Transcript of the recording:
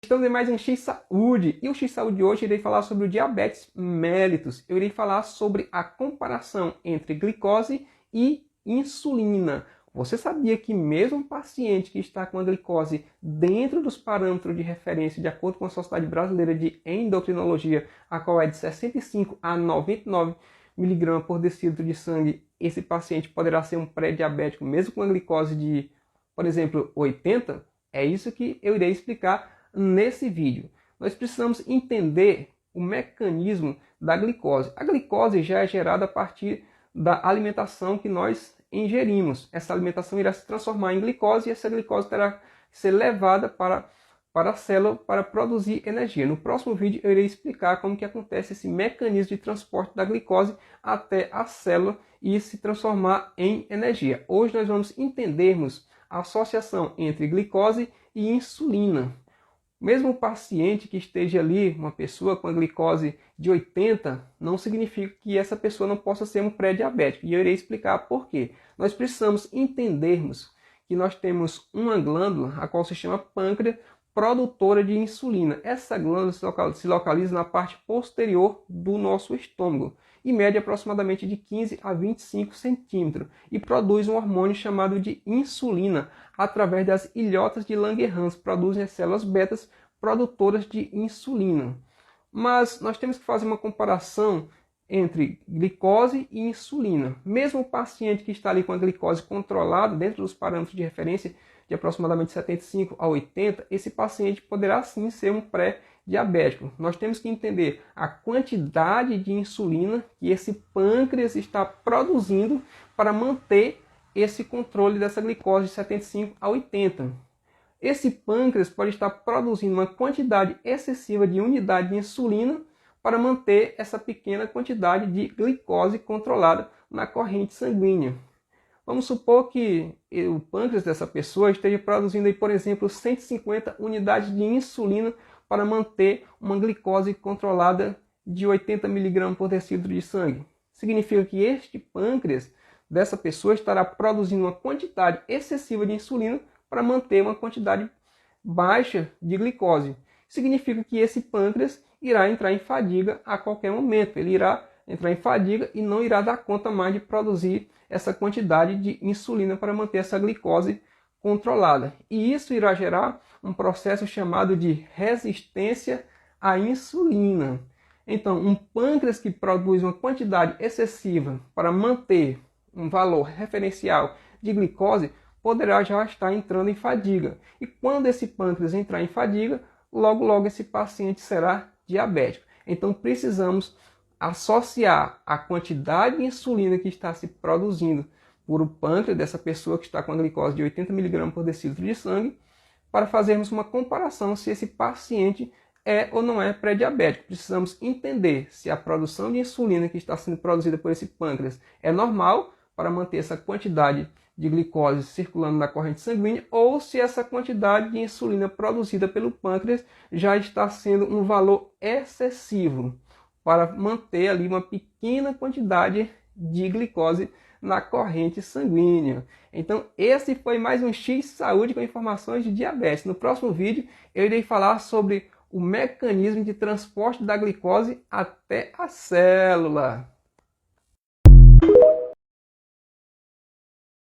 Estamos em mais um X Saúde, e o X Saúde hoje irei falar sobre o diabetes mellitus. Eu irei falar sobre a comparação entre glicose e insulina. Você sabia que mesmo um paciente que está com a glicose dentro dos parâmetros de referência, de acordo com a Sociedade Brasileira de Endocrinologia, a qual é de 65 a 99 mg por decilitro de sangue, esse paciente poderá ser um pré-diabético mesmo com a glicose de, por exemplo, 80? É isso que eu irei explicar nesse vídeo. Nós precisamos entender o mecanismo da glicose. A glicose já é gerada a partir da alimentação que nós ingerimos. Essa alimentação irá se transformar em glicose e essa glicose terá que ser levada para a célula para produzir energia. No próximo vídeo eu irei explicar como que acontece esse mecanismo de transporte da glicose até a célula e se transformar em energia. Hoje nós vamos entendermos a associação entre glicose e insulina. Mesmo o paciente que esteja ali, uma pessoa com a glicose de 80, não significa que essa pessoa não possa ser um pré-diabético. E eu irei explicar por quê. Nós precisamos entendermos que nós temos uma glândula, a qual se chama pâncreas, produtora de insulina. Essa glândula se localiza na parte posterior do nosso estômago e mede aproximadamente de 15 a 25 centímetros e produz um hormônio chamado de insulina através das ilhotas de Langerhans, produzem as células betas produtoras de insulina. Mas nós temos que fazer uma comparação entre glicose e insulina. Mesmo o paciente que está ali com a glicose controlada dentro dos parâmetros de referência de aproximadamente 75 a 80, esse paciente poderá sim ser um pré-diabético. Nós temos que entender a quantidade de insulina que esse pâncreas está produzindo para manter esse controle dessa glicose de 75 a 80. Esse pâncreas pode estar produzindo uma quantidade excessiva de unidade de insulina para manter essa pequena quantidade de glicose controlada na corrente sanguínea. Vamos supor que o pâncreas dessa pessoa esteja produzindo, aí, por exemplo, 150 unidades de insulina para manter uma glicose controlada de 80 mg por decilitro de sangue. Significa que este pâncreas dessa pessoa estará produzindo uma quantidade excessiva de insulina para manter uma quantidade baixa de glicose. Significa que esse pâncreas irá entrar em fadiga a qualquer momento. Ele irá entrar em fadiga e não irá dar conta mais de produzir essa quantidade de insulina para manter essa glicose controlada. E isso irá gerar um processo chamado de resistência à insulina. Então, um pâncreas que produz uma quantidade excessiva para manter um valor referencial de glicose poderá já estar entrando em fadiga. E quando esse pâncreas entrar em fadiga, logo esse paciente será diabético. Então precisamos associar a quantidade de insulina que está se produzindo por o pâncreas dessa pessoa que está com a glicose de 80 mg por decilitro de sangue para fazermos uma comparação se esse paciente é ou não é pré-diabético. Precisamos entender se a produção de insulina que está sendo produzida por esse pâncreas é normal para manter essa quantidade de glicose circulando na corrente sanguínea ou se essa quantidade de insulina produzida pelo pâncreas já está sendo um valor excessivo para manter ali uma pequena quantidade de glicose na corrente sanguínea. Então esse foi mais um X Saúde com informações de diabetes. No próximo vídeo eu irei falar sobre o mecanismo de transporte da glicose até a célula.